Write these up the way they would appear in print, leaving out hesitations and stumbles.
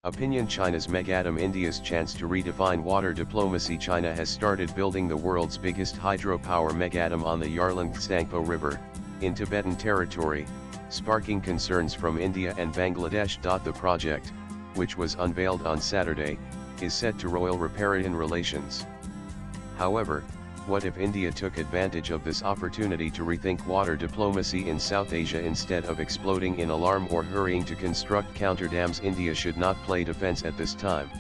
Opinion China's Megadam India's chance to redefine water diplomacy. China has started building the world's biggest hydropower Megadam on the Yarlung-Tsangpo River, in Tibetan territory, sparking concerns from India and Bangladesh. The project, which was unveiled on Saturday, is set to roil riparian relations. However, what if India took advantage of this opportunity to rethink water diplomacy in South Asia instead of exploding in alarm or hurrying to construct counter-dams? India should not play defense at this time.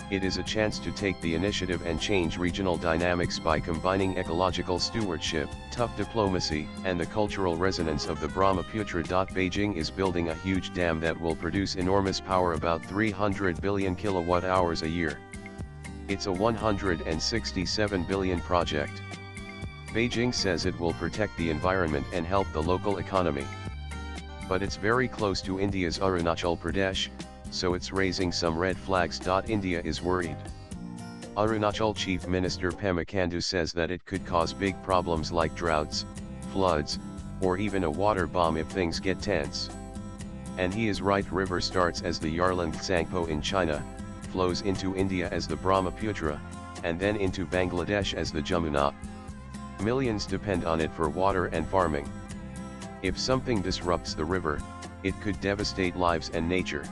It is a chance to take the initiative and change regional dynamics by combining ecological stewardship, tough diplomacy, and the cultural resonance of the Brahmaputra. Beijing is building a huge dam that will produce enormous power, about 300 billion kilowatt-hours a year. It's a 167 billion project. Beijing says it will protect the environment and help the local economy. But it's very close to India's Arunachal Pradesh, so it's raising some red flags. India is worried. Arunachal Chief Minister Pema Khandu says that it could cause big problems like droughts, floods, or even a water bomb if things get tense. And he is right. River starts as the Yarlung-Tsangpo in China, flows into India as the Brahmaputra, and then into Bangladesh as the Jamuna. Millions depend on it for water and farming. If something disrupts the river, it could devastate lives and nature.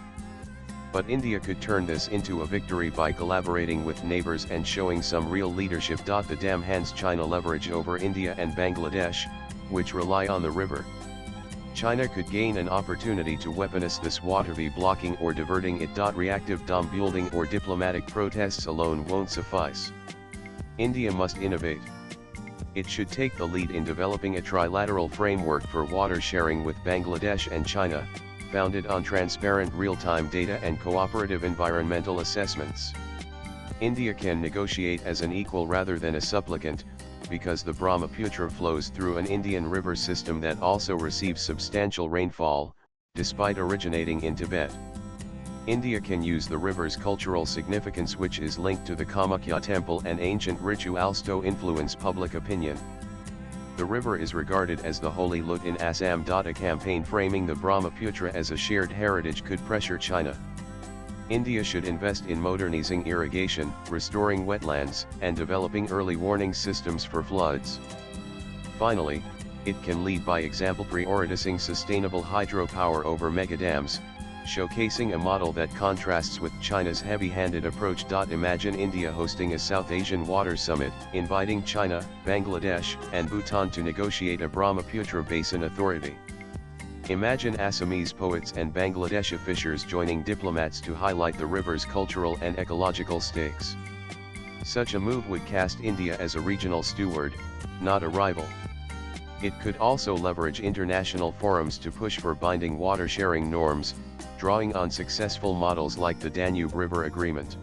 But India could turn this into a victory by collaborating with neighbors and showing some real leadership. The dam hands China leverage over India and Bangladesh, which rely on the river. China could gain an opportunity to weaponize this water by blocking or diverting it. Reactive dam building or diplomatic protests alone won't suffice. India must innovate. It should take the lead in developing a trilateral framework for water sharing with Bangladesh and China, founded on transparent real-time data and cooperative environmental assessments. India can negotiate as an equal rather than a supplicant, because the Brahmaputra flows through an Indian river system that also receives substantial rainfall, despite originating in Tibet. India can use the river's cultural significance, which is linked to the Kamakhya temple and ancient rituals, to influence public opinion. The river is regarded as the Holy Lut in Assam. A campaign framing the Brahmaputra as a shared heritage could pressure China. India should invest in modernizing irrigation, restoring wetlands, and developing early warning systems for floods. Finally, it can lead by example, prioritizing sustainable hydropower over megadams, showcasing a model that contrasts with China's heavy-handed approach. Imagine India hosting a South Asian water summit, inviting China, Bangladesh, and Bhutan to negotiate a Brahmaputra Basin Authority. Imagine Assamese poets and Bangladeshi fishers joining diplomats to highlight the river's cultural and ecological stakes. Such a move would cast India as a regional steward, not a rival. It could also leverage international forums to push for binding water-sharing norms, drawing on successful models like the Danube River Agreement.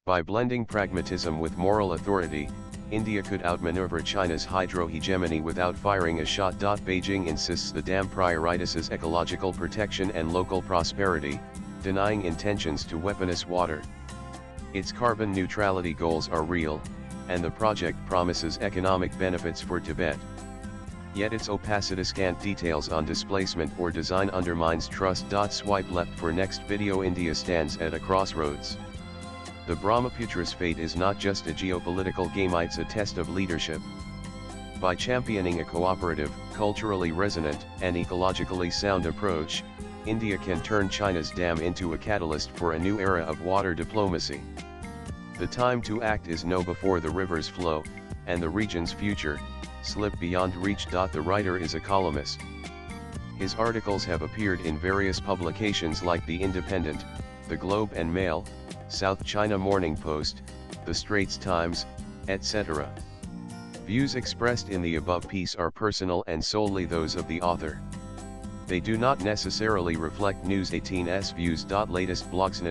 By blending pragmatism with moral authority, India could outmaneuver China's hydro-hegemony without firing a shot. Beijing insists the dam prioritizes ecological protection and local prosperity, denying intentions to weaponize water. Its carbon neutrality goals are real, and the project promises economic benefits for Tibet. Yet its opacity, scant details on displacement or design undermines trust. Swipe left for next video. India stands at a crossroads. The Brahmaputra's fate is not just a geopolitical game, it's a test of leadership. By championing a cooperative, culturally resonant, and ecologically sound approach, India can turn China's dam into a catalyst for a new era of water diplomacy. The time to act is now, before the rivers flow, and the region's future slip beyond reach. The writer is a columnist. His articles have appeared in various publications like The Independent, The Globe and Mail, South China Morning Post, The Straits Times, etc. Views expressed in the above piece are personal and solely those of the author. They do not necessarily reflect News 18's views. Latest blogs.